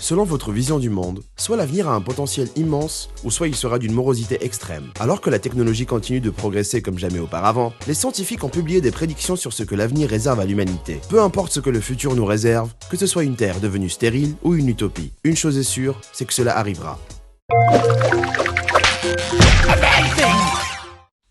Selon votre vision du monde, soit l'avenir a un potentiel immense, ou soit il sera d'une morosité extrême. Alors que la technologie continue de progresser comme jamais auparavant, les scientifiques ont publié des prédictions sur ce que l'avenir réserve à l'humanité. Peu importe ce que le futur nous réserve, que ce soit une Terre devenue stérile ou une utopie, une chose est sûre, c'est que cela arrivera.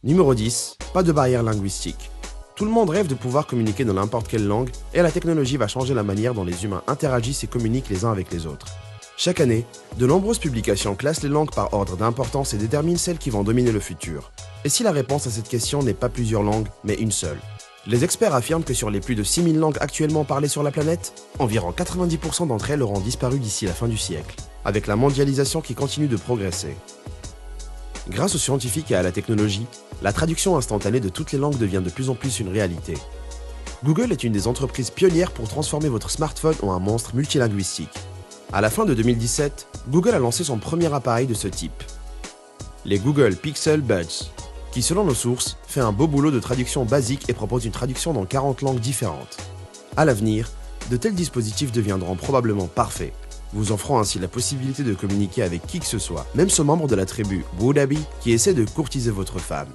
Numéro 10. Pas de barrière linguistique. Tout le monde rêve de pouvoir communiquer dans n'importe quelle langue, et la technologie va changer la manière dont les humains interagissent et communiquent les uns avec les autres. Chaque année, de nombreuses publications classent les langues par ordre d'importance et déterminent celles qui vont dominer le futur. Et si la réponse à cette question n'est pas plusieurs langues, mais une seule? Les experts affirment que sur les plus de 6000 langues actuellement parlées sur la planète, environ 90% d'entre elles auront disparu d'ici la fin du siècle, avec la mondialisation qui continue de progresser. Grâce aux scientifiques et à la technologie, la traduction instantanée de toutes les langues devient de plus en plus une réalité. Google est une des entreprises pionnières pour transformer votre smartphone en un monstre multilinguistique. À la fin de 2017, Google a lancé son premier appareil de ce type, les Google Pixel Buds, qui selon nos sources, fait un beau boulot de traduction basique et propose une traduction dans 40 langues différentes. À l'avenir, de tels dispositifs deviendront probablement parfaits, vous offrant ainsi la possibilité de communiquer avec qui que ce soit, même ce membre de la tribu Wodhabi qui essaie de courtiser votre femme.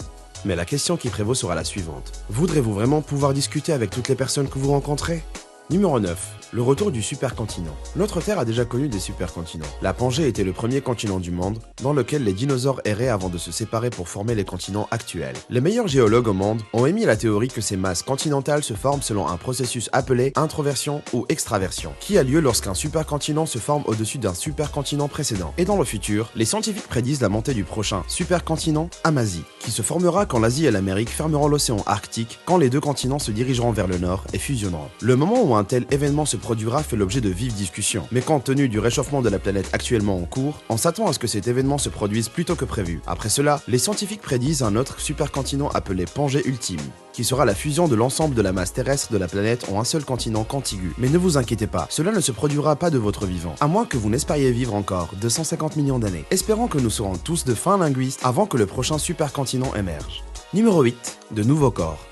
Mais la question qui prévaut sera la suivante. Voudrez-vous vraiment pouvoir discuter avec toutes les personnes que vous rencontrez? Numéro 9. Le retour du supercontinent. Notre Terre a déjà connu des supercontinents. La Pangée était le premier continent du monde, dans lequel les dinosaures erraient avant de se séparer pour former les continents actuels. Les meilleurs géologues au monde ont émis la théorie que ces masses continentales se forment selon un processus appelé introversion ou extraversion, qui a lieu lorsqu'un supercontinent se forme au-dessus d'un supercontinent précédent. Et dans le futur, les scientifiques prédisent la montée du prochain supercontinent Amazie, qui se formera quand l'Asie et l'Amérique fermeront l'océan Arctique, quand les deux continents se dirigeront vers le nord et fusionneront. Le moment où un tel événement se produira fait l'objet de vives discussions. Mais compte tenu du réchauffement de la planète actuellement en cours, on s'attend à ce que cet événement se produise plus tôt que prévu. Après cela, les scientifiques prédisent un autre supercontinent appelé Pangée ultime, qui sera la fusion de l'ensemble de la masse terrestre de la planète en un seul continent contigu. Mais ne vous inquiétez pas, cela ne se produira pas de votre vivant, à moins que vous n'espériez vivre encore 250 millions d'années. Espérons que nous serons tous de fins linguistes avant que le prochain supercontinent émerge. Numéro 8. De nouveaux corps.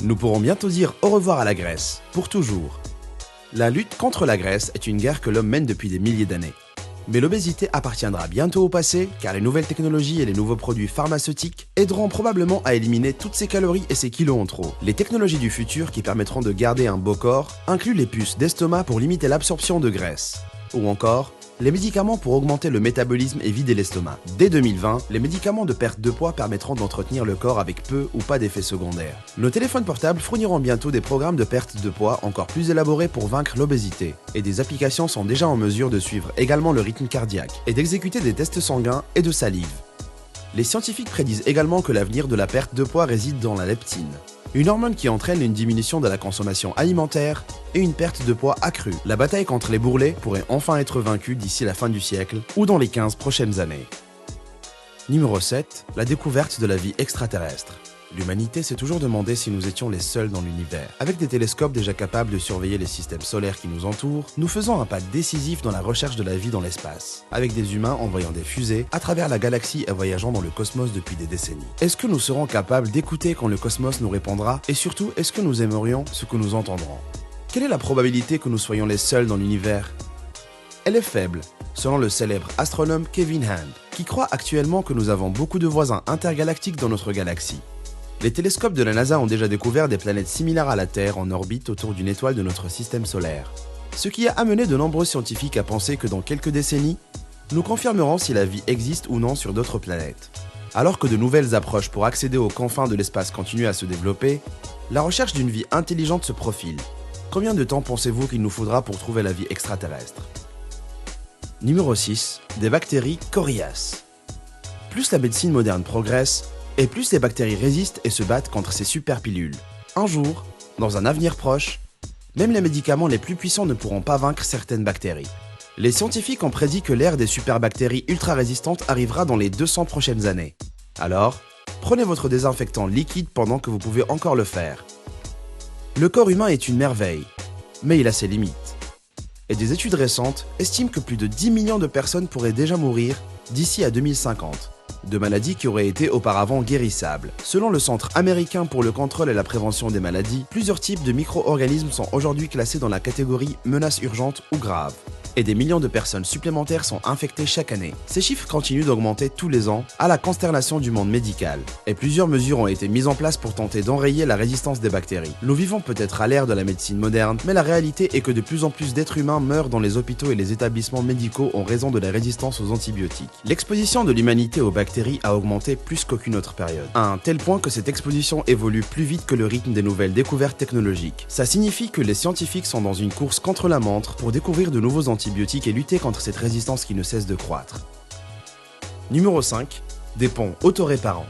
Nous pourrons bientôt dire au revoir à la graisse, pour toujours. La lutte contre la graisse est une guerre que l'homme mène depuis des milliers d'années. Mais l'obésité appartiendra bientôt au passé, car les nouvelles technologies et les nouveaux produits pharmaceutiques aideront probablement à éliminer toutes ces calories et ces kilos en trop. Les technologies du futur qui permettront de garder un beau corps incluent les puces d'estomac pour limiter l'absorption de graisse, ou encore les médicaments pour augmenter le métabolisme et vider l'estomac. Dès 2020, les médicaments de perte de poids permettront d'entretenir le corps avec peu ou pas d'effets secondaires. Nos téléphones portables fourniront bientôt des programmes de perte de poids encore plus élaborés pour vaincre l'obésité, et des applications sont déjà en mesure de suivre également le rythme cardiaque et d'exécuter des tests sanguins et de salive. Les scientifiques prédisent également que l'avenir de la perte de poids réside dans la leptine, une hormone qui entraîne une diminution de la consommation alimentaire et une perte de poids accrue. La bataille contre les bourrelets pourrait enfin être vaincue d'ici la fin du siècle ou dans les 15 prochaines années. Numéro 7. La découverte de la vie extraterrestre. L'humanité s'est toujours demandé si nous étions les seuls dans l'univers. Avec des télescopes déjà capables de surveiller les systèmes solaires qui nous entourent, nous faisons un pas décisif dans la recherche de la vie dans l'espace, avec des humains envoyant des fusées à travers la galaxie et voyageant dans le cosmos depuis des décennies. Est-ce que nous serons capables d'écouter quand le cosmos nous répondra? Et surtout, est-ce que nous aimerions ce que nous entendrons? Quelle est la probabilité que nous soyons les seuls dans l'univers? Elle est faible, selon le célèbre astronome Kevin Hand, qui croit actuellement que nous avons beaucoup de voisins intergalactiques dans notre galaxie. Les télescopes de la NASA ont déjà découvert des planètes similaires à la Terre en orbite autour d'une étoile de notre système solaire. Ce qui a amené de nombreux scientifiques à penser que dans quelques décennies, nous confirmerons si la vie existe ou non sur d'autres planètes. Alors que de nouvelles approches pour accéder aux confins de l'espace continuent à se développer, la recherche d'une vie intelligente se profile. Combien de temps pensez-vous qu'il nous faudra pour trouver la vie extraterrestre? Numéro 6. Des bactéries coriaces. Plus la médecine moderne progresse, et plus les bactéries résistent et se battent contre ces super pilules. Un jour, dans un avenir proche, même les médicaments les plus puissants ne pourront pas vaincre certaines bactéries. Les scientifiques ont prédit que l'ère des superbactéries ultra résistantes arrivera dans les 200 prochaines années. Alors, prenez votre désinfectant liquide pendant que vous pouvez encore le faire. Le corps humain est une merveille, mais il a ses limites. Et des études récentes estiment que plus de 10 millions de personnes pourraient déjà mourir d'ici à 2050. De maladies qui auraient été auparavant guérissables. Selon le Centre américain pour le contrôle et la prévention des maladies, plusieurs types de micro-organismes sont aujourd'hui classés dans la catégorie menace urgente ou grave. et des millions de personnes supplémentaires sont infectées chaque année. Ces chiffres continuent d'augmenter tous les ans à la consternation du monde médical, et plusieurs mesures ont été mises en place pour tenter d'enrayer la résistance des bactéries. Nous vivons peut-être à l'ère de la médecine moderne, mais la réalité est que de plus en plus d'êtres humains meurent dans les hôpitaux et les établissements médicaux en raison de la résistance aux antibiotiques. L'exposition de l'humanité aux bactéries a augmenté plus qu'aucune autre période, à un tel point que cette exposition évolue plus vite que le rythme des nouvelles découvertes technologiques. Ça signifie que les scientifiques sont dans une course contre la montre pour découvrir de nouveaux antibiotiques et lutter contre cette résistance qui ne cesse de croître. Numéro 5. Des ponts autoréparants.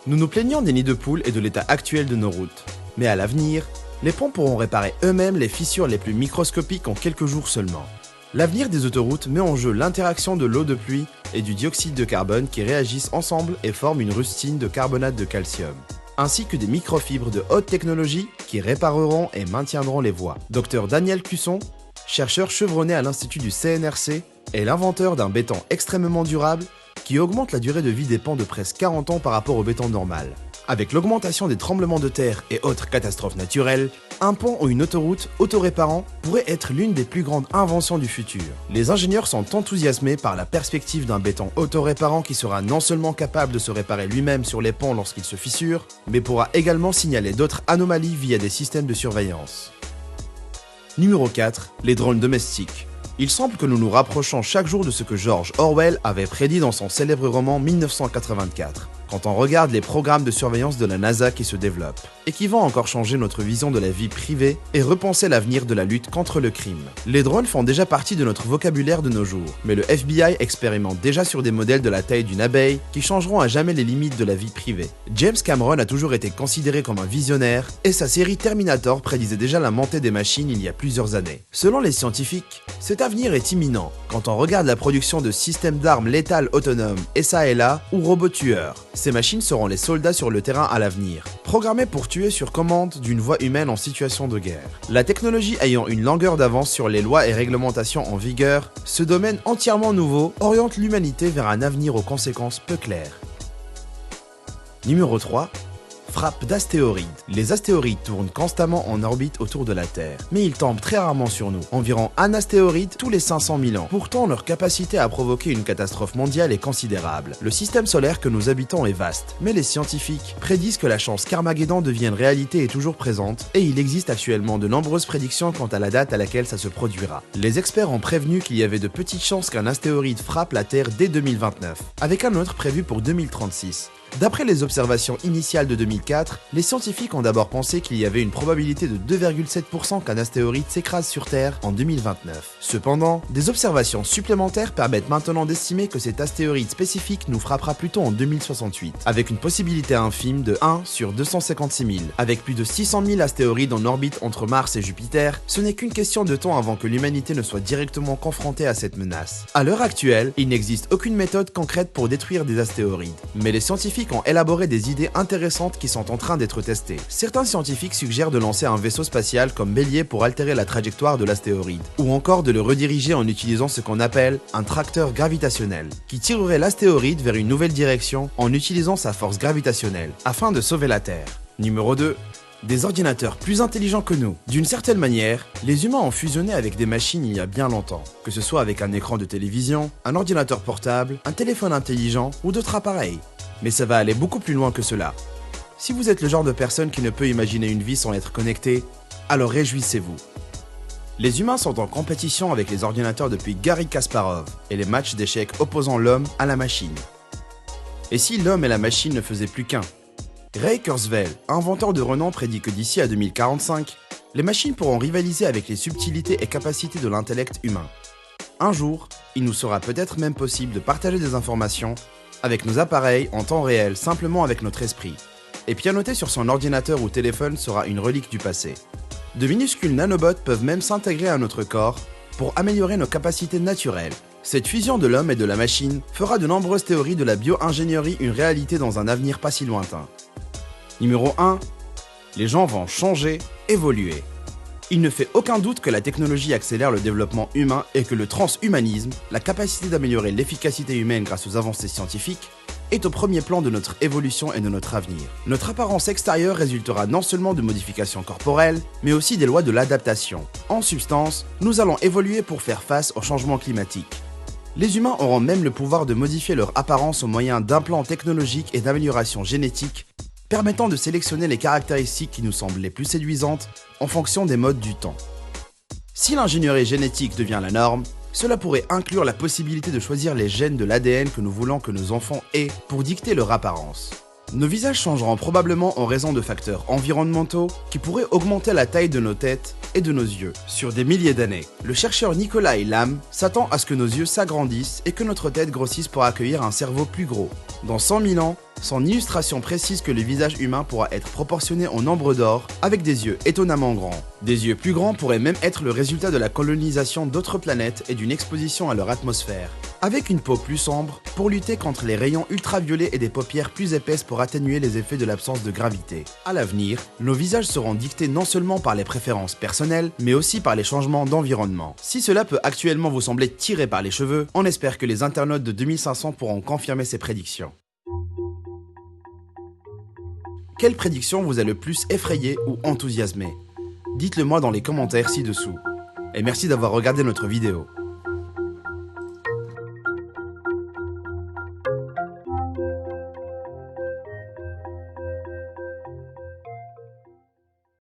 Nous nous plaignons des nids de poules et de l'état actuel de nos routes. Mais à l'avenir, les ponts pourront réparer eux-mêmes les fissures les plus microscopiques en quelques jours seulement. L'avenir des autoroutes met en jeu l'interaction de l'eau de pluie et du dioxyde de carbone qui réagissent ensemble et forment une rustine de carbonate de calcium, ainsi que des microfibres de haute technologie qui répareront et maintiendront les voies. Dr Daniel Cusson, chercheur chevronné à l'Institut du CNRC, est l'inventeur d'un béton extrêmement durable qui augmente la durée de vie des ponts de presque 40 ans par rapport au béton normal. Avec l'augmentation des tremblements de terre et autres catastrophes naturelles, un pont ou une autoroute autoréparant pourrait être l'une des plus grandes inventions du futur. Les ingénieurs sont enthousiasmés par la perspective d'un béton autoréparant qui sera non seulement capable de se réparer lui-même sur les ponts lorsqu'il se fissure, mais pourra également signaler d'autres anomalies via des systèmes de surveillance. Numéro 4. Les drones domestiques. Il semble que nous nous rapprochons chaque jour de ce que George Orwell avait prédit dans son célèbre roman 1984, quand on regarde les programmes de surveillance de la NASA qui se développent, et qui vont encore changer notre vision de la vie privée et repenser l'avenir de la lutte contre le crime. Les drones font déjà partie de notre vocabulaire de nos jours, mais le FBI expérimente déjà sur des modèles de la taille d'une abeille qui changeront à jamais les limites de la vie privée. James Cameron a toujours été considéré comme un visionnaire, et sa série Terminator prédisait déjà la montée des machines il y a plusieurs années. Selon les scientifiques, cet avenir est imminent quand on regarde la production de systèmes d'armes létales autonomes, et ça et là, ou robots tueurs. Ces machines seront les soldats sur le terrain à l'avenir, programmés pour tuer sur commande d'une voix humaine en situation de guerre. La technologie ayant une longueur d'avance sur les lois et réglementations en vigueur, ce domaine entièrement nouveau oriente l'humanité vers un avenir aux conséquences peu claires. Numéro 3. Frappe d'astéroïdes. Les astéroïdes tournent constamment en orbite autour de la Terre, mais ils tombent très rarement sur nous, environ un astéroïde tous les 500 000 ans. Pourtant, leur capacité à provoquer une catastrophe mondiale est considérable. Le système solaire que nous habitons est vaste, mais les scientifiques prédisent que la chance qu'Armageddon devienne réalité est toujours présente, et il existe actuellement de nombreuses prédictions quant à la date à laquelle ça se produira. Les experts ont prévenu qu'il y avait de petites chances qu'un astéroïde frappe la Terre dès 2029, avec un autre prévu pour 2036. D'après les observations initiales de 2004, les scientifiques ont d'abord pensé qu'il y avait une probabilité de 2,7% qu'un astéroïde s'écrase sur Terre en 2029. Cependant, des observations supplémentaires permettent maintenant d'estimer que cet astéroïde spécifique nous frappera plutôt en 2068, avec une possibilité infime de 1 sur 256 000. Avec plus de 600 000 astéroïdes en orbite entre Mars et Jupiter, ce n'est qu'une question de temps avant que l'humanité ne soit directement confrontée à cette menace. À l'heure actuelle, il n'existe aucune méthode concrète pour détruire des astéroïdes, mais les scientifiques ont élaboré des idées intéressantes qui sont en train d'être testées. Certains scientifiques suggèrent de lancer un vaisseau spatial comme bélier pour altérer la trajectoire de l'astéroïde, ou encore de le rediriger en utilisant ce qu'on appelle un tracteur gravitationnel, qui tirerait l'astéroïde vers une nouvelle direction en utilisant sa force gravitationnelle, afin de sauver la Terre. Numéro 2. Des ordinateurs plus intelligents que nous. D'une certaine manière, les humains ont fusionné avec des machines il y a bien longtemps, que ce soit avec un écran de télévision, un ordinateur portable, un téléphone intelligent ou d'autres appareils. Mais ça va aller beaucoup plus loin que cela. Si vous êtes le genre de personne qui ne peut imaginer une vie sans être connecté, alors réjouissez-vous. Les humains sont en compétition avec les ordinateurs depuis Garry Kasparov et les matchs d'échecs opposant l'homme à la machine. Et si l'homme et la machine ne faisaient plus qu'un? Ray Kurzweil, inventeur de renom, prédit que d'ici à 2045, les machines pourront rivaliser avec les subtilités et capacités de l'intellect humain. Un jour, il nous sera peut-être même possible de partager des informations avec nos appareils en temps réel simplement avec notre esprit. Et pianoter sur son ordinateur ou téléphone sera une relique du passé. De minuscules nanobots peuvent même s'intégrer à notre corps pour améliorer nos capacités naturelles. Cette fusion de l'homme et de la machine fera de nombreuses théories de la bio-ingénierie une réalité dans un avenir pas si lointain. Numéro 1. Les gens vont changer, évoluer. Il ne fait aucun doute que la technologie accélère le développement humain et que le transhumanisme, la capacité d'améliorer l'efficacité humaine grâce aux avancées scientifiques, est au premier plan de notre évolution et de notre avenir. Notre apparence extérieure résultera non seulement de modifications corporelles, mais aussi des lois de l'adaptation. En substance, nous allons évoluer pour faire face au changement climatique. Les humains auront même le pouvoir de modifier leur apparence au moyen d'implants technologiques et d'améliorations génétiques, permettant de sélectionner les caractéristiques qui nous semblent les plus séduisantes en fonction des modes du temps. Si l'ingénierie génétique devient la norme, cela pourrait inclure la possibilité de choisir les gènes de l'ADN que nous voulons que nos enfants aient pour dicter leur apparence. Nos visages changeront probablement en raison de facteurs environnementaux qui pourraient augmenter la taille de nos têtes et de nos yeux sur des milliers d'années. Le chercheur Nikolai Lam s'attend à ce que nos yeux s'agrandissent et que notre tête grossisse pour accueillir un cerveau plus gros. Dans 100 000 ans, son illustration précise que le visage humain pourra être proportionné au nombre d'or avec des yeux étonnamment grands. Des yeux plus grands pourraient même être le résultat de la colonisation d'autres planètes et d'une exposition à leur atmosphère. Avec une peau plus sombre pour lutter contre les rayons ultraviolets et des paupières plus épaisses pour atténuer les effets de l'absence de gravité. À l'avenir, nos visages seront dictés non seulement par les préférences personnelles, mais aussi par les changements d'environnement. Si cela peut actuellement vous sembler tiré par les cheveux, on espère que les internautes de 2500 pourront confirmer ces prédictions. Quelle prédiction vous a le plus effrayé ou enthousiasmé? Dites-le moi dans les commentaires ci-dessous. Et merci d'avoir regardé notre vidéo.